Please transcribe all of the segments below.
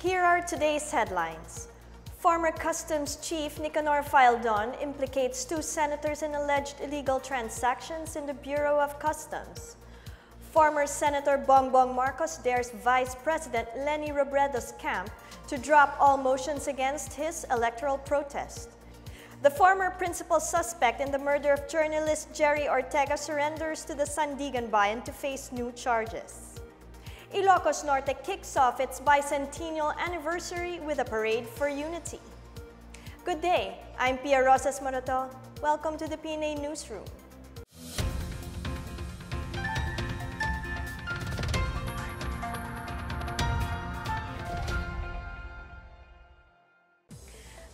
Here are today's headlines. Former Customs Chief Nicanor Faildon implicates 2 senators in alleged illegal transactions in the Bureau of Customs. Former Senator Bongbong Marcos dares Vice President Leni Robredo's camp to drop all motions against his electoral protest. The former principal suspect in the murder of journalist Jerry Ortega surrenders to the Sandigan Bayan to face new charges. Ilocos Norte kicks off its bicentennial anniversary with a parade for unity. Good day, I'm Pia Rosas Morato. Welcome to the PNA Newsroom.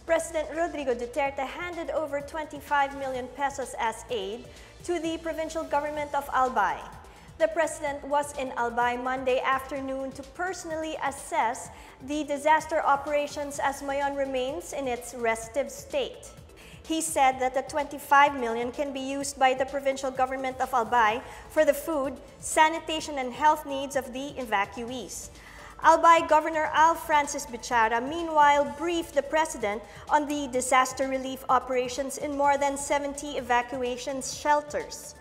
President Rodrigo Duterte handed over 25 million pesos as aid to the provincial government of Albay. The president was in Albay Monday afternoon to personally assess the disaster operations as Mayon remains in its restive state. He said that the 25 million can be used by the provincial government of Albay for the food, sanitation, and health needs of the evacuees. Albay Governor Al Francis Bichara meanwhile briefed the president on the disaster relief operations in more than 70 evacuation shelters.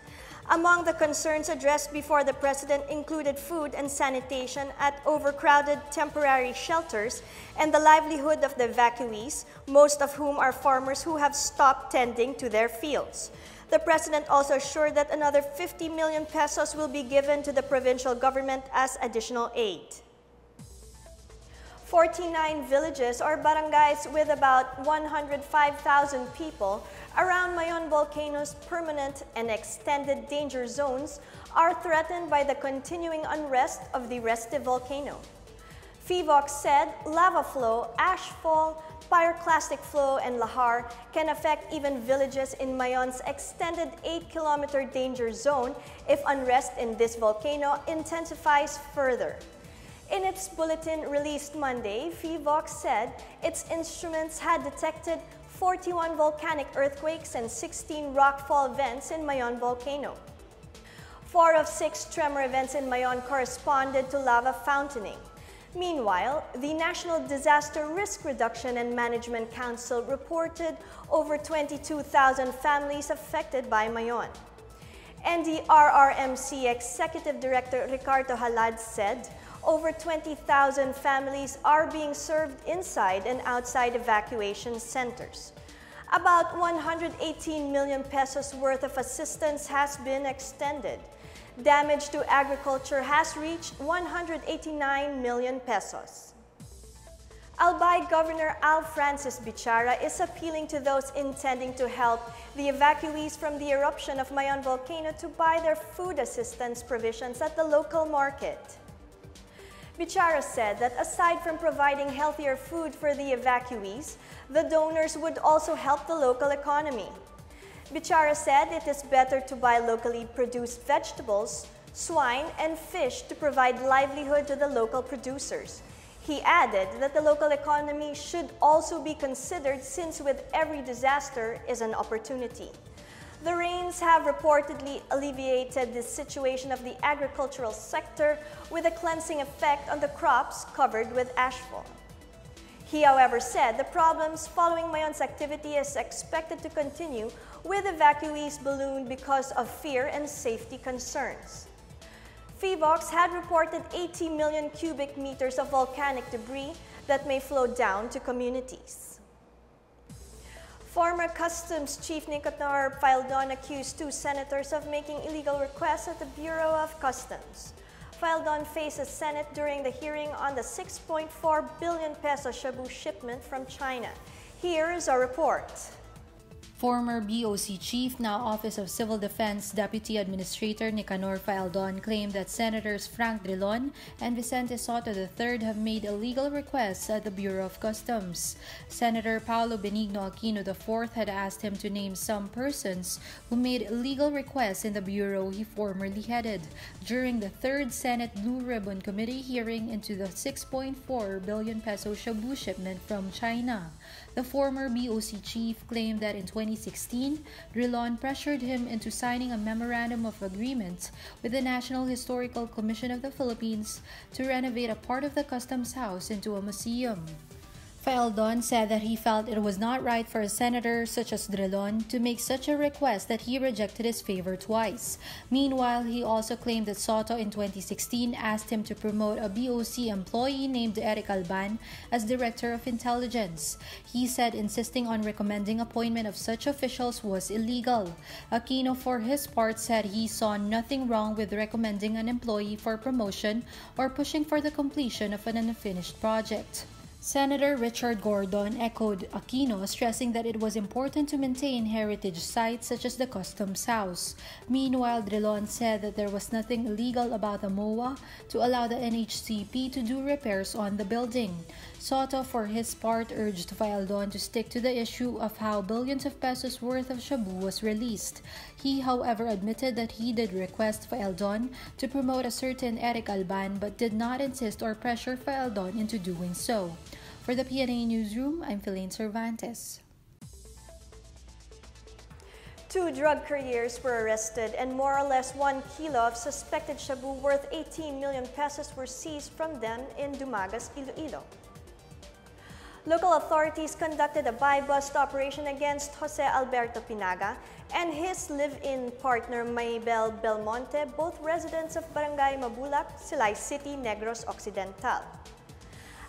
Among the concerns addressed before the president included food and sanitation at overcrowded temporary shelters and the livelihood of the evacuees, most of whom are farmers who have stopped tending to their fields. The president also assured that another 50 million pesos will be given to the provincial government as additional aid. 49 villages or barangays with about 105,000 people around Mayon Volcano's permanent and extended danger zones are threatened by the continuing unrest of the restive volcano. PHIVOLCS said lava flow, ash fall, pyroclastic flow, and lahar can affect even villages in Mayon's extended 8-kilometer danger zone if unrest in this volcano intensifies further. In its bulletin released Monday, PHIVOLCS said its instruments had detected 41 volcanic earthquakes and 16 rockfall events in Mayon Volcano. 4 of 6 tremor events in Mayon corresponded to lava fountaining. Meanwhile, the National Disaster Risk Reduction and Management Council reported over 22,000 families affected by Mayon. NDRRMC Executive Director Ricardo Halad said over 20,000 families are being served inside and outside evacuation centers. About 118 million pesos worth of assistance has been extended. Damage to agriculture has reached 189 million pesos. Albay Governor Al Francis Bichara is appealing to those intending to help the evacuees from the eruption of Mayon Volcano to buy their food assistance provisions at the local market. Bichara said that aside from providing healthier food for the evacuees, the donors would also help the local economy. Bichara said it is better to buy locally produced vegetables, swine, and fish to provide livelihood to the local producers. He added that the local economy should also be considered since with every disaster is an opportunity. The rains have reportedly alleviated the situation of the agricultural sector with a cleansing effect on the crops covered with ashfall. He, however, said the problems following Mayon's activity is expected to continue with evacuees ballooned because of fear and safety concerns. PHIVOLCS had reported 80 million cubic meters of volcanic debris that may flow down to communities. Former Customs Chief Nicanor Faildon accused 2 senators of making illegal requests at the Bureau of Customs. Faildon faces Senate during the hearing on the 6.4 billion peso shabu shipment from China. Here is a report. Former BOC Chief, now Office of Civil Defense Deputy Administrator Nicanor Faildon claimed that Senators Frank Drilon and Vicente Soto III have made illegal requests at the Bureau of Customs. Senator Paulo Benigno Aquino IV had asked him to name some persons who made illegal requests in the bureau he formerly headed during the 3rd Senate Blue Ribbon Committee hearing into the 6.4 billion peso shabu shipment from China. The former BOC chief claimed that in 2016, Drilon pressured him into signing a memorandum of agreement with the National Historical Commission of the Philippines to renovate a part of the Customs House into a museum. Faeldon said that he felt it was not right for a senator such as Drilon to make such a request that he rejected his favor twice. Meanwhile, he also claimed that Soto in 2016 asked him to promote a BOC employee named Eric Alban as Director of Intelligence. He said insisting on recommending appointment of such officials was illegal. Aquino, for his part, said he saw nothing wrong with recommending an employee for promotion or pushing for the completion of an unfinished project. Senator Richard Gordon echoed Aquino, stressing that it was important to maintain heritage sites such as the Customs House. Meanwhile, Drilon said that there was nothing illegal about the MOA to allow the NHCP to do repairs on the building. Soto, for his part, urged Faeldon to stick to the issue of how billions of pesos worth of shabu was released. He, however, admitted that he did request Faeldon to promote a certain Eric Alban but did not insist or pressure Faeldon into doing so. For the PNA Newsroom, I'm Philippine Cervantes. 2 drug couriers were arrested and more or less 1 kilo of suspected shabu worth 18 million pesos were seized from them in Dumagas, Iloilo. Local authorities conducted a buy-bust operation against Jose Alberto Pinaga and his live-in partner Maybel Belmonte, both residents of Barangay Mabulak, Silay City, Negros Occidental.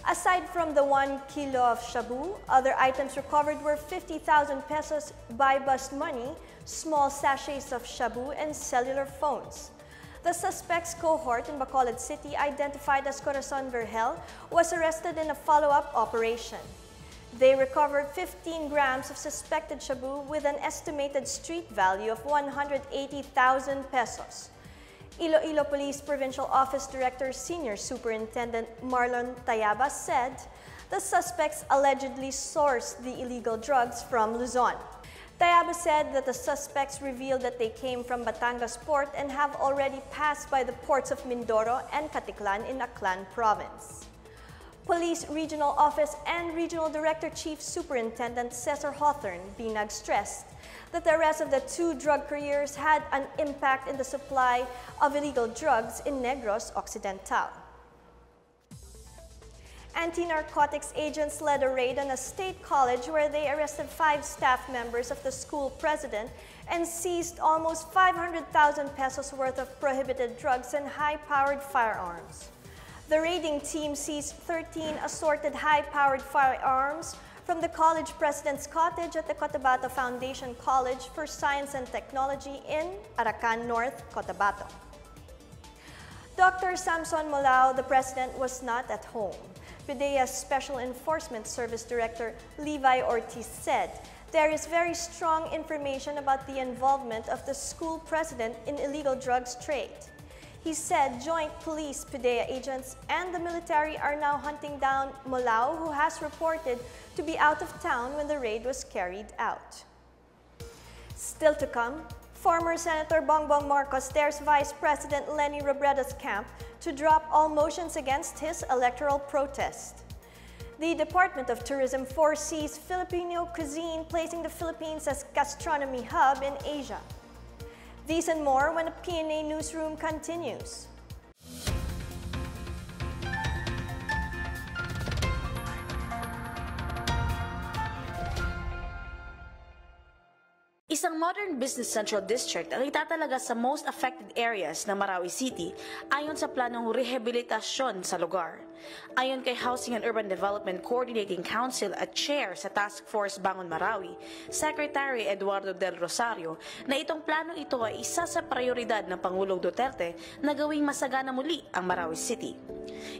Aside from the 1 kilo of shabu, other items recovered were 50,000 pesos buy-bust money, small sachets of shabu, and cellular phones. The suspect's cohort in Bacolod City, identified as Corazon Vergel, was arrested in a follow-up operation. They recovered 15 grams of suspected shabu with an estimated street value of 180,000 pesos. Iloilo Police Provincial Office Director Senior Superintendent Marlon Tayaba said the suspects allegedly sourced the illegal drugs from Luzon. Tayaba said that the suspects revealed that they came from Batangas Port and have already passed by the ports of Mindoro and Caticlan in Aklan Province. Police Regional Office and Regional Director Chief Superintendent Cesar Hawthorne Binag stressed that the arrest of the 2 drug couriers had an impact in the supply of illegal drugs in Negros Occidental. Anti-narcotics agents led a raid on a state college where they arrested 5 staff members of the school president and seized almost 500,000 pesos worth of prohibited drugs and high-powered firearms. The raiding team seized 13 assorted high-powered firearms from the college president's cottage at the Cotabato Foundation College for Science and Technology in Aracan North, Cotabato. Dr. Samson Molao, the president, was not at home. PDEA's Special Enforcement Service Director Levi Ortiz said there is very strong information about the involvement of the school president in illegal drugs trade. He said joint police PDEA agents and the military are now hunting down Molao, who has reported to be out of town when the raid was carried out. Still to come, former Senator Bongbong Marcos dares Vice President Leni Robredo's camp to drop all motions against his electoral protest. The Department of Tourism foresees Filipino cuisine, placing the Philippines as gastronomy hub in Asia. These and more when the PNA Newsroom continues. Isang modern business central district ang itatalaga sa most affected areas ng Marawi City ayon sa planong rehabilitasyon sa lugar. Ayon kay Housing and Urban Development Coordinating Council at Chair sa Task Force Bangon Marawi, Secretary Eduardo Del Rosario, na itong planong ito ay isa sa prioridad ng Pangulong Duterte na gawing masagana muli ang Marawi City.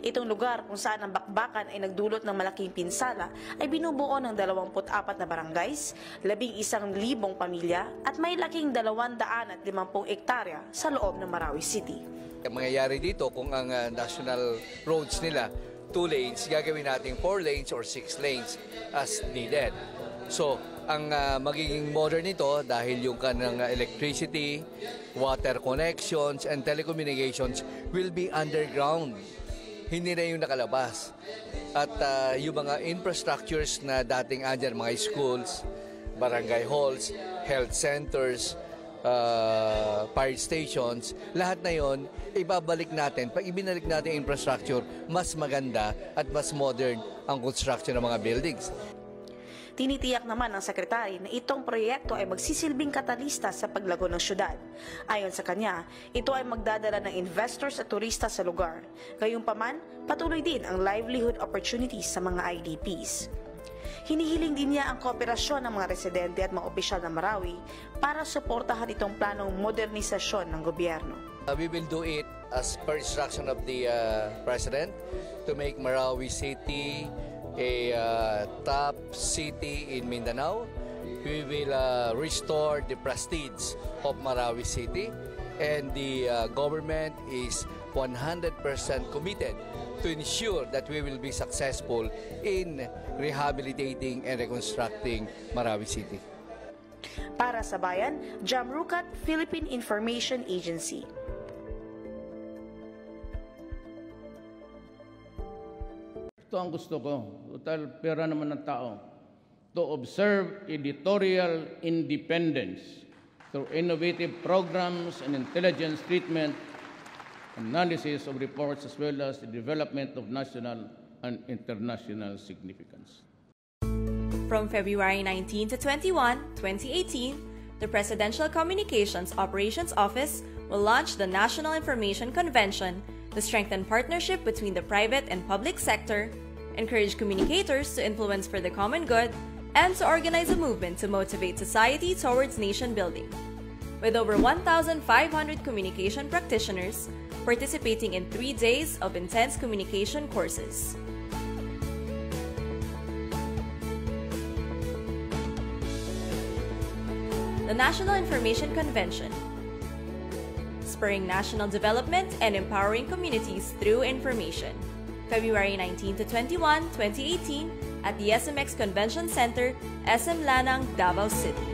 Itong lugar kung saan ang bakbakan ay nagdulot ng malaking pinsala ay binubuo ng 24 na barangays, 11,000 pamilya at may laking 250 ektarya sa loob ng Marawi City. Ang mangyayari dito kung ang national roads nila 2 lanes, gagawin natin 4 lanes or 6 lanes as needed. So, ang magiging modern nito dahil yung kanang electricity, water connections, and telecommunications will be underground. Hindi na yung nakalabas. At yung mga infrastructures na dating andyan, mga schools, barangay halls, health centers, fire stations, lahat na yon ibabalik natin. Pag ibinalik natin yung infrastructure, mas maganda at mas modern ang construction ng mga buildings. Tinitiyak naman ng sekretary na itong proyekto ay magsisilbing katalista sa paglago ng syudad. Ayon sa kanya, ito ay magdadala ng investors at turista sa lugar. Gayunpaman, patuloy din ang livelihood opportunities sa mga IDPs. Hinihiling din niya ang kooperasyon ng mga residente at mga opisyal ng Marawi para suportahan itong planong modernisasyon ng gobyerno. We will do it as per instruction of the President to make Marawi City a top city in Mindanao. We will restore the prestige of Marawi City, and the government is 100% committed to ensure that we will be successful in rehabilitating and reconstructing Marawi City. Para sa Bayan, Jam Rukat, Philippine Information Agency. Ito ang gusto ko, total pera naman ng tao, to observe editorial independence through innovative programs and intelligence treatment, analysis of reports, as well as the development of national and international significance. From February 19 to 21, 2018, the Presidential Communications Operations Office will launch the National Information Convention to strengthen partnership between the private and public sector, encourage communicators to influence for the common good, and to organize a movement to motivate society towards nation building. With over 1,500 communication practitioners participating in 3 days of intense communication courses. The National Information Convention, spurring national development and empowering communities through information. February 19 to 21, 2018 at the SMX Convention Center, SM Lanang, Davao City.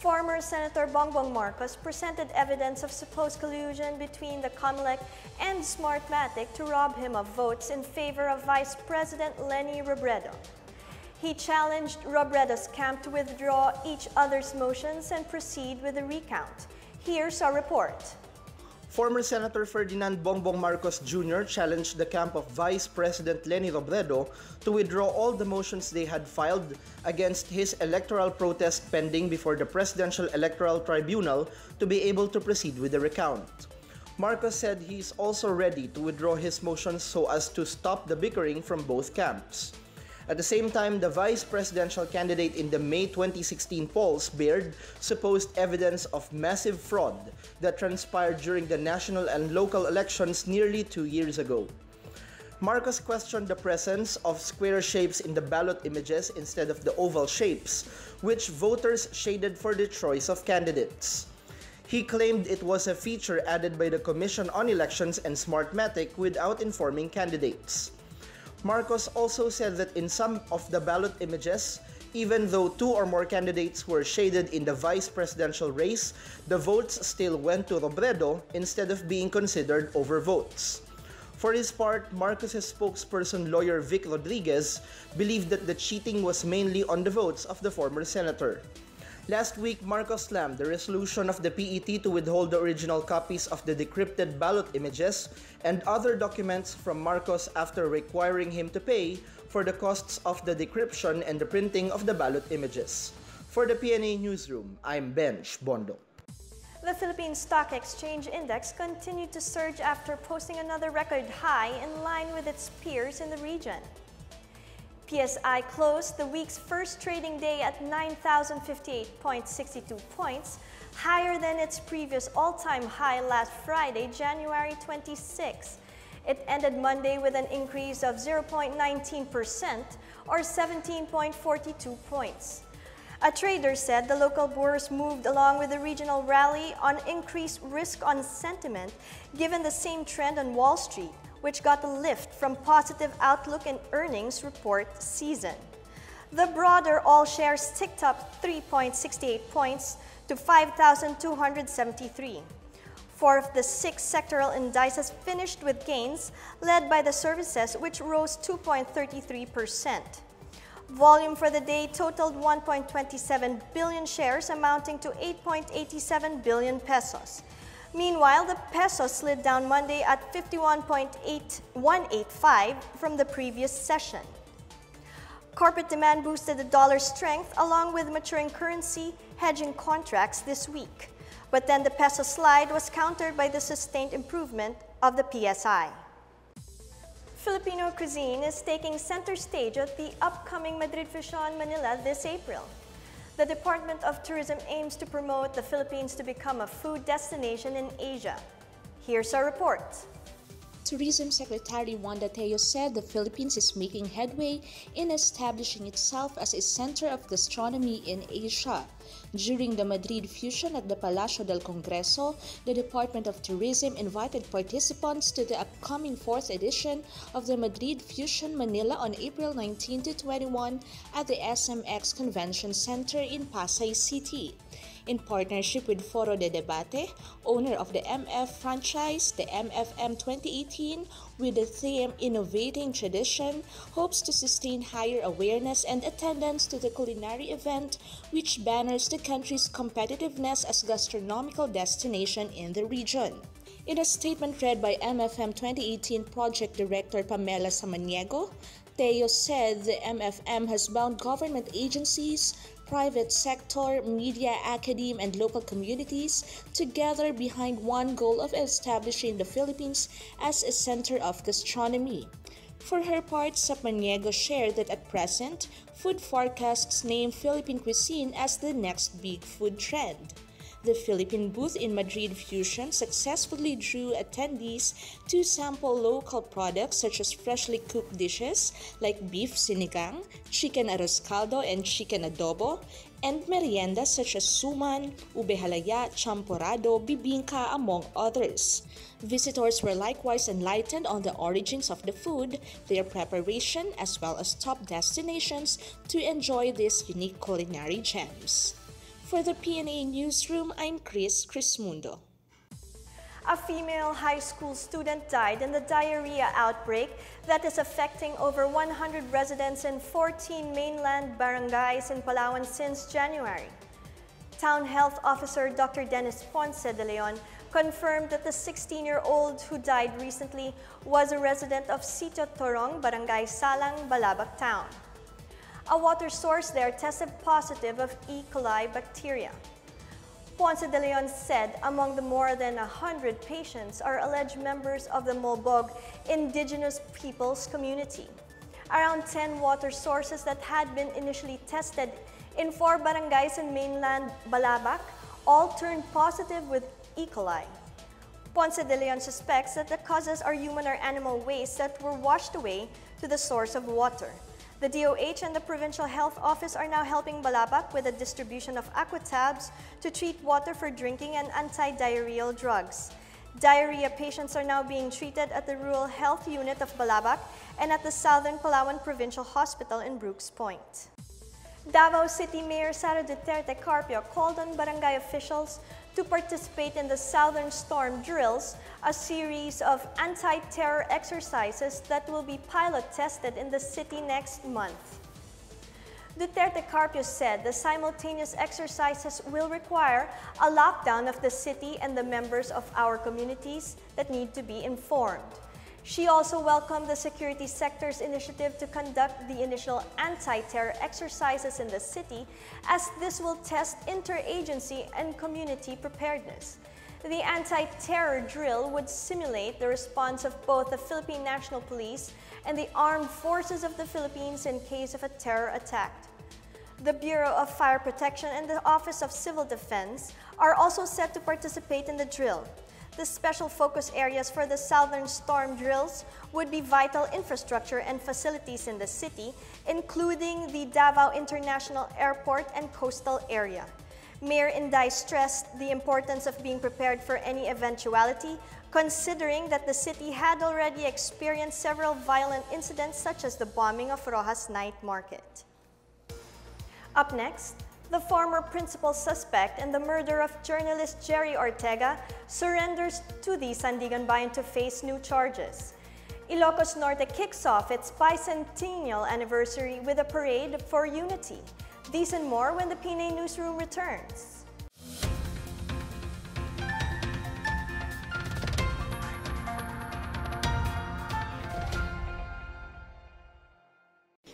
Former Senator Bongbong Marcos presented evidence of supposed collusion between the COMELEC and Smartmatic to rob him of votes in favor of Vice President Leni Robredo. He challenged Robredo's camp to withdraw each other's motions and proceed with the recount. Here's our report. Former Senator Ferdinand Bongbong Marcos Jr. challenged the camp of Vice President Leni Robredo to withdraw all the motions they had filed against his electoral protest pending before the Presidential Electoral Tribunal to be able to proceed with the recount. Marcos said he is also ready to withdraw his motions so as to stop the bickering from both camps. At the same time, the vice presidential candidate in the May 2016 polls bared supposed evidence of massive fraud that transpired during the national and local elections nearly 2 years ago. Marcos questioned the presence of square shapes in the ballot images instead of the oval shapes, which voters shaded for the choice of candidates. He claimed it was a feature added by the Commission on Elections and Smartmatic without informing candidates. Marcos also said that in some of the ballot images, even though 2 or more candidates were shaded in the vice presidential race, the votes still went to Robredo instead of being considered overvotes. For his part, Marcos's spokesperson lawyer Vic Rodriguez believed that the cheating was mainly on the votes of the former senator. Last week, Marcos slammed the resolution of the PET to withhold the original copies of the decrypted ballot images and other documents from Marcos after requiring him to pay for the costs of the decryption and the printing of the ballot images. For the PNA Newsroom, I'm Benj Bondo. The Philippine Stock Exchange Index continued to surge after posting another record high in line with its peers in the region. PSI closed the week's first trading day at 9,058.62 points, higher than its previous all-time high last Friday, January 26. It ended Monday with an increase of 0.19% or 17.42 points. A trader said the local bourse moved along with the regional rally on increased risk on sentiment, given the same trend on Wall Street, which got a lift from positive outlook and earnings report season. The broader all shares ticked up 3.68 points to 5,273. 4 of the 6 sectoral indices finished with gains, led by the services, which rose 2.33%. Volume for the day totaled 1.27 billion shares, amounting to 8.87 billion pesos. Meanwhile, the peso slid down Monday at 51.185 from the previous session. Corporate demand boosted the dollar's strength along with maturing currency hedging contracts this week. But then the peso slide was countered by the sustained improvement of the PSI. Filipino cuisine is taking center stage at the upcoming Madrid Fusion Manila this April. The Department of Tourism aims to promote the Philippines to become a food destination in Asia. Here's our report. Tourism Secretary Wanda Teo said the Philippines is making headway in establishing itself as a center of gastronomy in Asia. During the Madrid Fusion at the Palacio del Congreso, the Department of Tourism invited participants to the upcoming 4th edition of the Madrid Fusion Manila on April 19 to 21 at the SMX Convention Center in Pasay City. In partnership with Foro de Debate, owner of the MF franchise, the MFM 2018, with the theme Innovating Tradition, hopes to sustain higher awareness and attendance to the culinary event, which banners the country's competitiveness as gastronomical destination in the region. In a statement read by MFM 2018 Project Director Pamela Samaniego, Teo said the MFM has bound government agencies, private sector, media, academe, and local communities together behind one goal of establishing the Philippines as a center of gastronomy. For her part, Samaniego shared that at present, food forecasts name Philippine cuisine as the next big food trend. The Philippine booth in Madrid Fusion successfully drew attendees to sample local products such as freshly cooked dishes like beef sinigang, chicken arroz caldo and chicken adobo, and meriendas such as suman, ube halaya, champorado, bibingka, among others. Visitors were likewise enlightened on the origins of the food, their preparation, as well as top destinations to enjoy these unique culinary gems. For the PNA Newsroom, I'm Chris Crismundo. A female high school student died in the diarrhea outbreak that is affecting over 100 residents in 14 mainland barangays in Palawan since January. Town Health Officer Dr. Dennis Ponce de Leon confirmed that the 16-year-old who died recently was a resident of Sitio Torong, Barangay Salang, Balabac Town. A water source there tested positive of E. coli bacteria. Ponce de Leon said among the more than 100 patients are alleged members of the Molbog indigenous peoples community. Around 10 water sources that had been initially tested in 4 barangays in mainland Balabac all turned positive with E. coli. Ponce de Leon suspects that the causes are human or animal waste that were washed away to the source of water. The DOH and the Provincial Health Office are now helping Balabac with the distribution of aquatabs to treat water for drinking and anti-diarrheal drugs. Diarrhea patients are now being treated at the Rural Health Unit of Balabac and at the Southern Palawan Provincial Hospital in Brooks Point. Davao City Mayor Sara Duterte Carpio called on barangay officials to participate in the Southern Storm Drills, a series of anti-terror exercises that will be pilot tested in the city next month. Duterte Carpio said the simultaneous exercises will require a lockdown of the city and the members of our communities that need to be informed. She also welcomed the security sector's initiative to conduct the initial anti-terror exercises in the city, as this will test interagency and community preparedness. The anti-terror drill would simulate the response of both the Philippine National Police and the Armed Forces of the Philippines in case of a terror attack. The Bureau of Fire Protection and the Office of Civil Defense are also set to participate in the drill. The special focus areas for the Southern Storm Drills would be vital infrastructure and facilities in the city, including the Davao International Airport and coastal area. Mayor Inday stressed the importance of being prepared for any eventuality, considering that the city had already experienced several violent incidents such as the bombing of Rojas Night Market. Up next, the former principal suspect in the murder of journalist Jerry Ortega surrenders to the Sandigan Bayan to face new charges. Ilocos Norte kicks off its bicentennial anniversary with a parade for unity. These and more when the PNA Newsroom returns.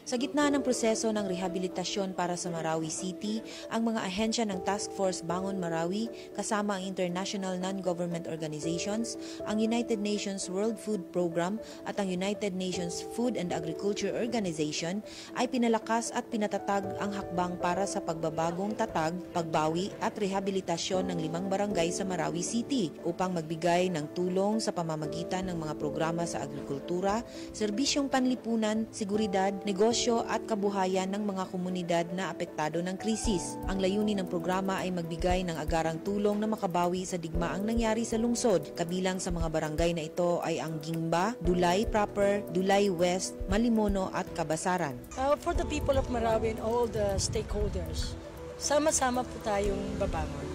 Sa gitna ng proseso ng rehabilitasyon para sa Marawi City, ang mga ahensya ng Task Force Bangon Marawi kasama ang international non-government organizations, ang United Nations World Food Program at ang United Nations Food and Agriculture Organization ay pinalakas at pinatatag ang hakbang para sa pagbabagong tatag, pagbawi at rehabilitasyon ng 5 barangay sa Marawi City upang magbigay ng tulong sa pamamagitan ng mga programa sa agrikultura, serbisyong panlipunan, seguridad, negosyo at kabuhayan ng mga komunidad na apektado ng krisis. Ang layunin ng programa ay magbigay ng agarang tulong na makabawi sa digmaang nangyari sa lungsod. Kabilang sa mga barangay na ito ay ang Gingba, Dulay Proper, Dulay West, Malimono at Kabasaran. For the people of Marawi and all the stakeholders, sama-sama po tayong babangon.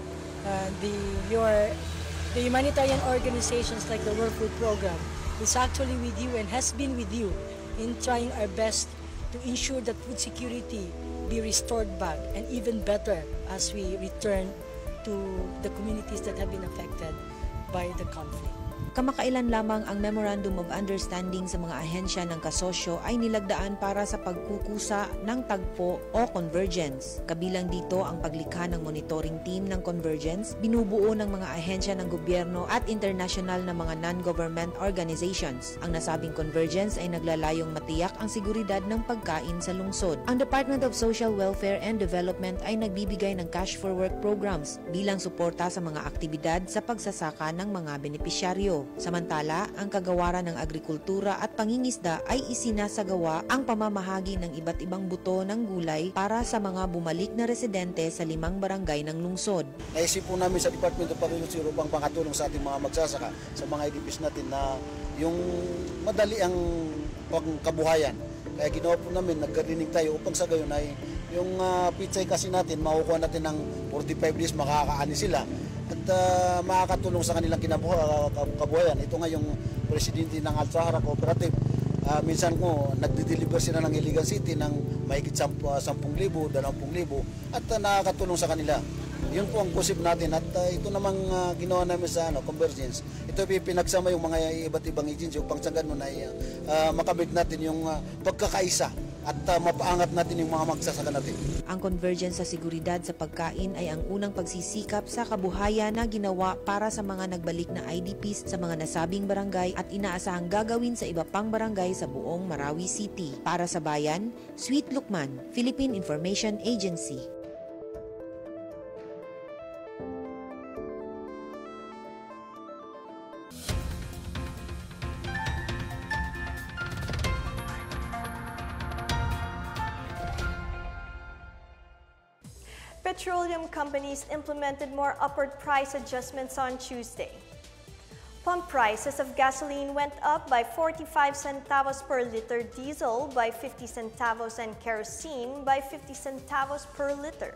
The humanitarian organizations like the World Food Program is actually with you and has been with you in trying our best to ensure that food security be restored back and even better as we return to the communities that have been affected by the conflict. Kamakailan lamang ang Memorandum of Understanding sa mga ahensya ng kasosyo ay nilagdaan para sa pagkukusa ng tagpo o convergence. Kabilang dito ang paglikha ng monitoring team ng convergence, binubuo ng mga ahensya ng gobyerno at international na mga non-government organizations. Ang nasabing convergence ay naglalayong matiyak ang seguridad ng pagkain sa lungsod. Ang Department of Social Welfare and Development ay nagbibigay ng cash for work programs bilang suporta sa mga aktibidad sa pagsasaka ng mga benepisyaryo. Samantala, ang kagawaran ng agrikultura at pangingisda ay isinasagawa ang pamamahagi ng iba't ibang buto ng gulay para sa mga bumalik na residente sa 5 barangay ng lungsod. Naisip po namin sa Department of Agriculture upang makatulong sa ating mga magsasaka, sa mga IDPs natin na yung madali ang kabuhayan. Kaya ginawa po namin, nagkarinig tayo upang sa gayon ay yung pitsay kasi natin, makukuha natin ng 45 days, makakaani sila. At makakatulong sa kanilang kabuhayan. Ito nga yung presidente ng Al-Sahara Cooperative. Minsan ko, nagde-deliver sila ng Iligan City ng mahigit 10,000, 20,000 at nakakatulong sa kanila. Yun po ang kusip natin at ito namang ginawa namin sa convergence. Ito pinagsama yung mga iba't ibang agency upang sa ganun ay makabit natin yung pagkakaisa at mapaangat natin yung mga magsasaka natin. Ang convergence sa seguridad sa pagkain ay ang unang pagsisikap sa kabuhayan na ginawa para sa mga nagbalik na IDPs sa mga nasabing barangay at inaasahang gagawin sa iba pang barangay sa buong Marawi City. Para sa bayan, Sweet Lukman, Philippine Information Agency. Petroleum companies implemented more upward price adjustments on Tuesday. Pump prices of gasoline went up by 45 centavos per liter, diesel by 50 centavos, and kerosene by 50 centavos per liter.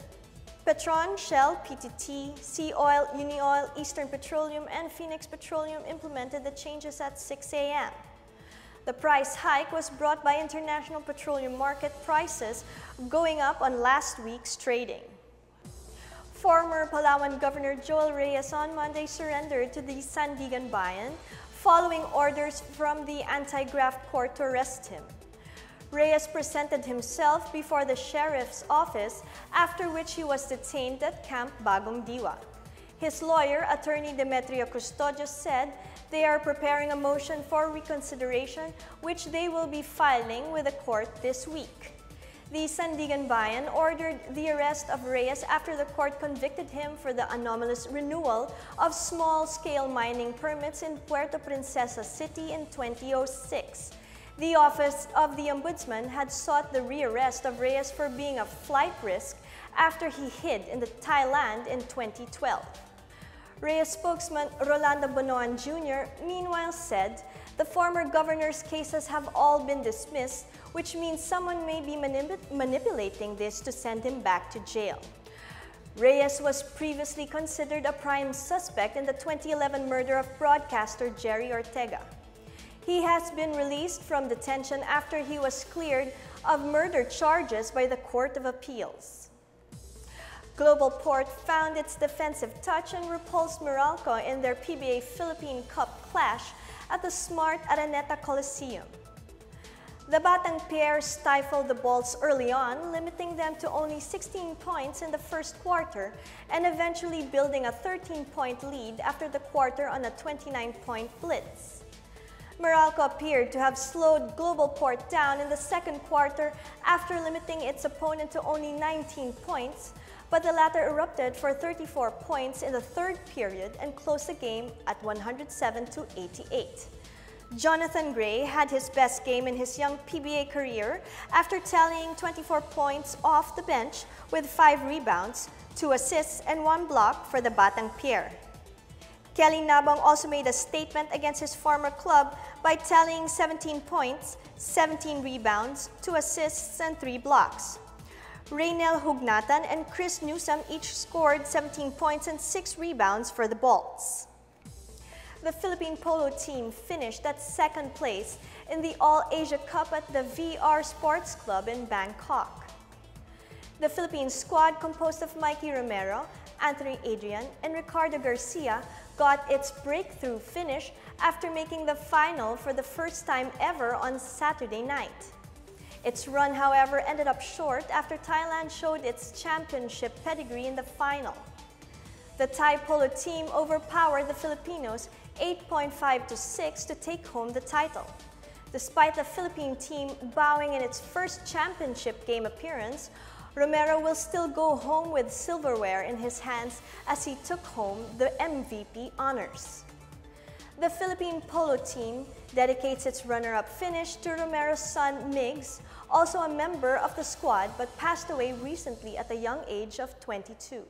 Petron, Shell, PTT, Sea Oil, Unioil, Eastern Petroleum, and Phoenix Petroleum implemented the changes at 6 a.m. The price hike was brought by international petroleum market prices going up on last week's trading. Former Palawan Governor Joel Reyes on Monday surrendered to the Sandigan Bayan following orders from the anti-graft court to arrest him. Reyes presented himself before the sheriff's office, after which he was detained at Camp Bagong Diwa. His lawyer, Attorney Demetrio Custodio, said they are preparing a motion for reconsideration, which they will be filing with the court this week. The Sandigan Bayan ordered the arrest of Reyes after the court convicted him for the anomalous renewal of small-scale mining permits in Puerto Princesa City in 2006. The Office of the Ombudsman had sought the rearrest of Reyes for being a flight risk after he hid in Thailand in 2012. Reyes spokesman Rolando Bonoan Jr. meanwhile said the former governor's cases have all been dismissed, which means someone may be manipulating this to send him back to jail. Reyes was previously considered a prime suspect in the 2011 murder of broadcaster Jerry Ortega. He has been released from detention after he was cleared of murder charges by the Court of Appeals. Global Port found its defensive touch and repulsed Meralco in their PBA Philippine Cup clash at the Smart Araneta Coliseum. The Batang pair stifled the Bolts early on, limiting them to only 16 points in the first quarter and eventually building a 13-point lead after the quarter on a 29-point blitz. Meralco appeared to have slowed Global Port down in the second quarter after limiting its opponent to only 19 points, but the latter erupted for 34 points in the third period and closed the game at 107-88. Jonathan Gray had his best game in his young PBA career after tallying 24 points off the bench with 5 rebounds, 2 assists, and 1 block for the Batang pair. Kelly Nabong also made a statement against his former club by tallying 17 points, 17 rebounds, 2 assists, and 3 blocks. Raynel Hugnatan and Chris Newsom each scored 17 points and 6 rebounds for the Bolts. The Philippine polo team finished at second place in the All-Asia Cup at the VR Sports Club in Bangkok. The Philippine squad, composed of Mikey Romero, Anthony Adrian, and Ricardo Garcia, got its breakthrough finish after making the final for the first time ever on Saturday night. Its run, however, ended up short after Thailand showed its championship pedigree in the final. The Thai polo team overpowered the Filipinos 8.5-6 to take home the title. Despite the Philippine team bowing in its first championship game appearance, Romero will still go home with silverware in his hands as he took home the MVP honors. The Philippine polo team dedicates its runner-up finish to Romero's son Migs, also a member of the squad but passed away recently at the young age of 22.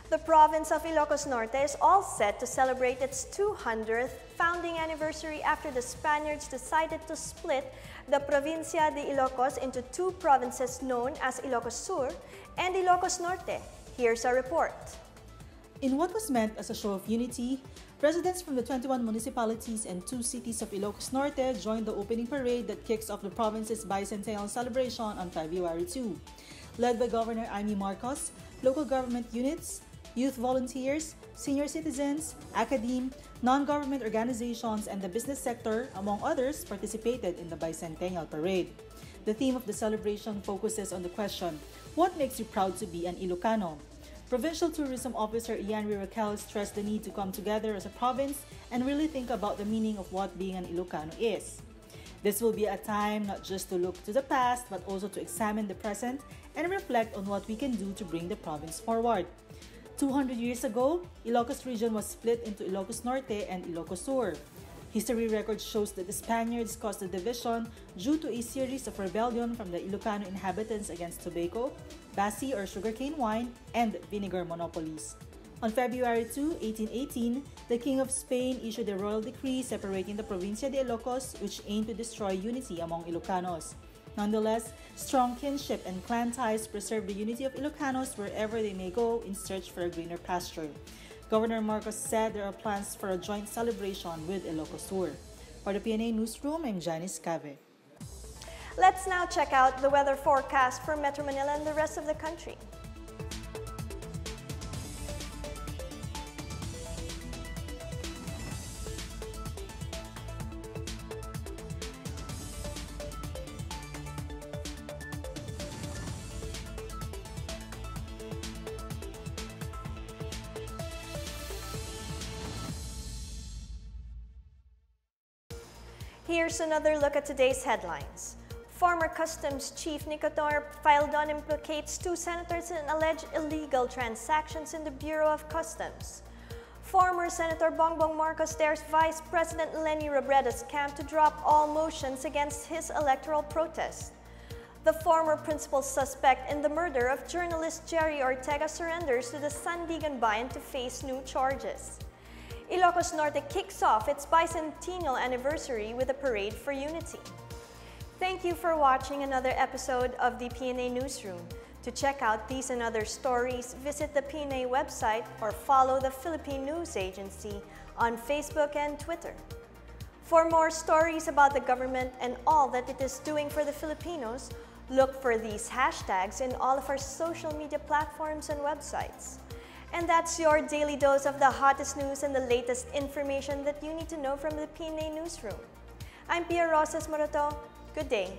The province of Ilocos Norte is all set to celebrate its 200th founding anniversary after the Spaniards decided to split the Provincia de Ilocos into 2 provinces known as Ilocos Sur and Ilocos Norte. Here's a report. In what was meant as a show of unity, residents from the 21 municipalities and 2 cities of Ilocos Norte joined the opening parade that kicks off the province's bicentennial celebration on February 2. Led by Governor Amy Marcos, local government units, youth volunteers, senior citizens, academe, non-government organizations, and the business sector, among others, participated in the bicentennial parade. The theme of the celebration focuses on the question, what makes you proud to be an Ilocano? Provincial Tourism Officer Ian Raquel stressed the need to come together as a province and really think about the meaning of what being an Ilocano is. This will be a time not just to look to the past, but also to examine the present and reflect on what we can do to bring the province forward. 200 years ago, Ilocos region was split into Ilocos Norte and Ilocos Sur. History record shows that the Spaniards caused the division due to a series of rebellion from the Ilocano inhabitants against tobacco, basi or sugarcane wine, and vinegar monopolies. On February 2, 1818, the King of Spain issued a royal decree separating the Provincia de Ilocos, which aimed to destroy unity among Ilocanos. Nonetheless, strong kinship and clan ties preserve the unity of Ilocanos wherever they may go in search for a greener pasture. Governor Marcos said there are plans for a joint celebration with Ilocos Sur. For the PNA Newsroom, I'm Janice Cave. Let's now check out the weather forecast for Metro Manila and the rest of the country. Here's another look at today's headlines. Former Customs Chief Nicanor Faildon implicates 2 senators in alleged illegal transactions in the Bureau of Customs. Former Senator Bongbong Marcos dares Vice President Leni Robredo's camp to drop all motions against his electoral protest. The former principal suspect in the murder of journalist Jerry Ortega surrenders to the Sandigan Bayan to face new charges. Ilocos Norte kicks off its bicentennial anniversary with a parade for unity. Thank you for watching another episode of the PNA Newsroom. To check out these and other stories, visit the PNA website or follow the Philippine News Agency on Facebook and Twitter. For more stories about the government and all that it is doing for the Filipinos, look for these hashtags in all of our social media platforms and websites. And that's your daily dose of the hottest news and the latest information that you need to know from the PNA Newsroom. I'm Pia Rosas Morato. Good day.